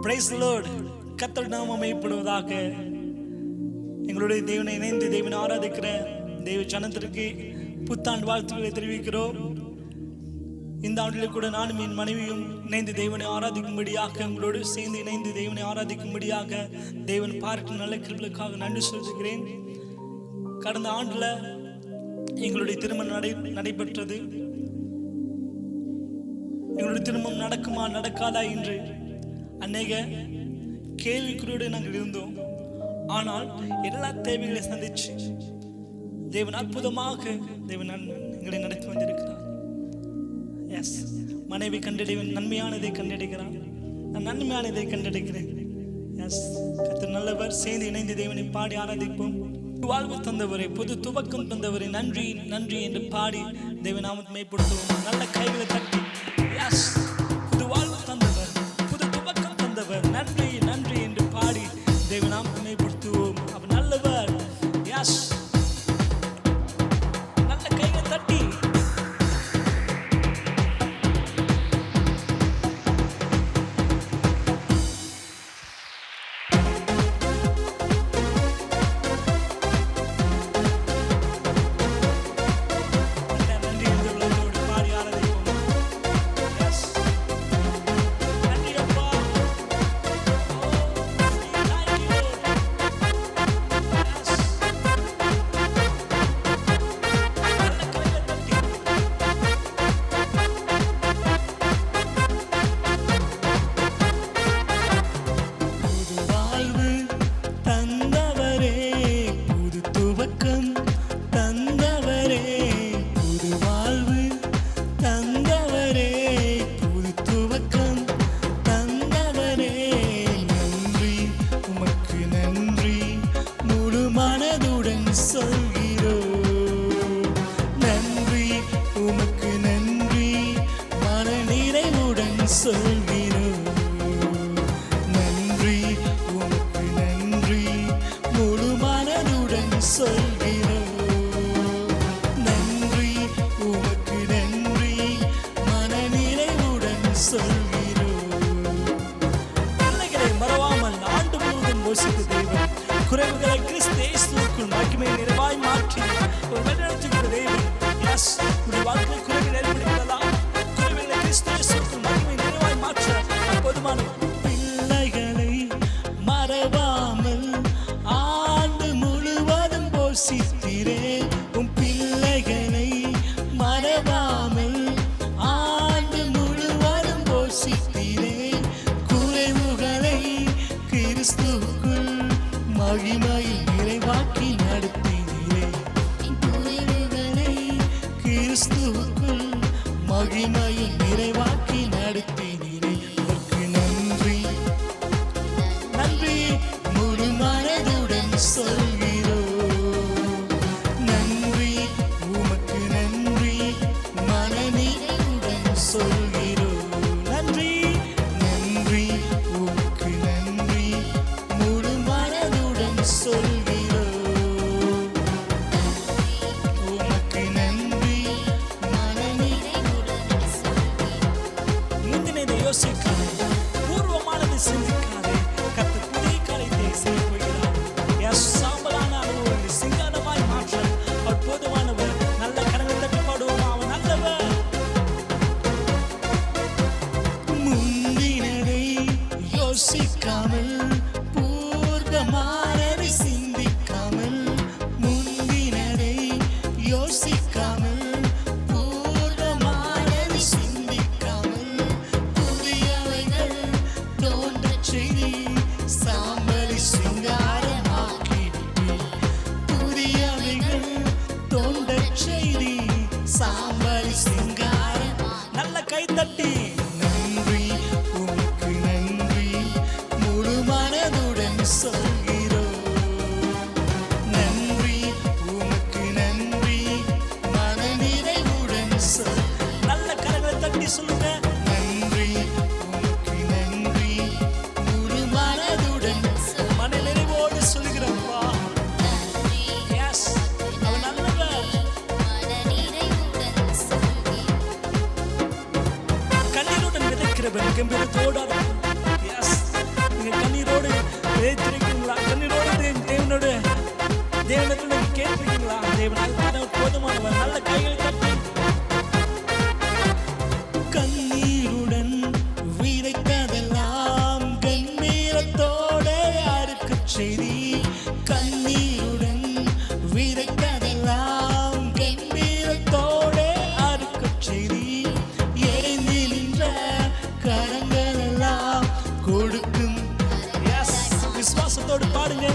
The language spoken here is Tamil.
Praise the Lord. கர்த்தர் நாமம் மகிமைப்படுவதாக. எங்களுடைய தேவனை இணைந்து தேவனை ஆராதிக்கிற தேவ ஜனத்திற்கு புத்தாண்டு வாழ்த்துக்களை தெரிவிக்கிறோம். இந்த ஆண்டில் கூட நானும் என் மனைவியும் இணைந்து தேவனை ஆராதிக்கும்படியாக, உங்களோடு சேர்ந்து இணைந்து தேவனை ஆராதிக்கும்படியாக தேவன் பார்க்கும் நல்ல கிருபைகளுக்காக நன்றி சொல்கிறேன். கடந்த ஆண்டில் எங்களுடைய திருமணம் நடைபெற்றது. எங்களுடைய திருமணம் நடக்குமா நடக்காதா என்று அநேக கேள்விக்குறியோடு நாங்கள் இருந்தோம். ஆனால் எல்லா தேவைகளை சந்திச்சு தேவன் அற்புதமாக தேவன் எங்களை நடத்தி வந்திருக்கிறார். எஸ், மனைவி கண்டடைவன் நன்மையானதை கண்டடைகிறான், நான் நன்மையானதை கண்டடைகிறேன். எஸ், கர்த்தர் நல்லவர். சேர்ந்து இணைந்து தேவனை பாடி ஆராதிப்போம். வாழ்வு தந்தவரை, புது துவக்கம் தந்தவரை நன்றி நன்றி என்று பாடி தேவ நாமத்தை மேம்படுத்துவோம். நல்ல கைகளை தட்டி எஸ், புது வாழ்வு தந்தவர், புது துவக்கம் தந்தவர், நன்றி நன்றி என்று பாடி தேவ நாமத்தை மேம்படுத்துவோம். அவர் நல்லவர். எஸ், நல்ல கைகளை தட்டி குறைவுகளை கிறிஸ்து இயேசுவுக்குள் மகிமை நிறைவாய் மாற்றி ஒரு வழிநடத்துகிற தேவன். எஸ், உடைய வாழ்க்கையில் குறைவுகள் ஏற்படுகிறதா? குறைவுகளை கிறிஸ்து இயேசுவுக்குள் மகிமை நிறைவாய் மாற்ற போதுமான பிள்ளைகளை மறவாமல் ஆண்டு முழுவதும் போஷித்திரே. உன் பிள்ளைகளை மறவாமல் ஆண்டு முழுவதும் போஷித்திரே. குறைவுகளை கிறிஸ்துவுக்குள் மகிமையில் நிறைவாக்கி நடத்தினீரே. குறைவுகளை கிறிஸ்துவுக்குள் மகிமையில் நிறைவாக்கி நடத்தினீரே. உமக்கு நன்றி நன்றி முழு மனதுடன் சொல்கிறோம். நன்றி உமக்கு நன்றி மனநிறைவுடன் சொல்கிறோம். நன்றி நன்றி உமக்கு நன்றி முழு மனதுடன் சொல்கிறோம். உமக்கு நன்றி மனநிறைவுடன் சொல்கிறோம். முந்தினதை யோசிக்காதே, பூர்வமானதை சிந்திக்காதே. கர்த்தர் புதிய காரியத்தை செய்ய போகிறார். எஸ், சாம்பலான அனுபவங்களை சிங்காரமாய் மாற்ற அவர் போதுமானவர். நல்ல கரங்களை தட்டி பாடுவோம். அவர் நல்லவர். முந்தினதை யோசிக்காமல், பூர்வமானதை சிந்திக்காமல், முந்தினதை யோசிக்காமல், பூர்வமானதை சிந்திக்காமல், புதியவைகள் தோன்றச் செய்தி சாம்பலை சிங்காரமாக்கினீர். புதியவைகள் தோன்றச் செய்தி சாம்பலை சிங்காரம். நல்ல கை தட்டி நன்றி உமக்கு நன்றி முழு மனதுடன் சொல்கிறோம். நன்றி உமக்கு நன்றி மனநிறைவுடன் சொல். நல்ல கரங்களை தட்டி சொல்லுங்க. நன்றி உமக்கு நன்றி முழு மனதுடன் மனநிறைவோடு சொல்கிறப்பா. எஸ், அவர் நல்லவர். கண்ணீருடன் விதைக்கிறவன் கம்பீரத்தோடு. எஸ், ஜெயித்திருக்கீங்களா? கண்ணீரோடு தேவனிடத்தில் நீங்க கேட்டிருக்கீங்களா? தேவன் அற்புதம் போதுமானவர். நல்ல கைகளை தட்டி கண்ணீருடன் விதைத்ததெல்லாம் கண்ணீரத்தோட அறுக்க செய்தி. கண்ணீருடன் விதைத்ததெல்லாம் கண்ணீரத்தோட அறுக்க செய்தி. ஏந்தி நின்ற கரங்கள் எல்லாம் கொடுக்கும். விசுவாசத்தோடு பாடுங்க.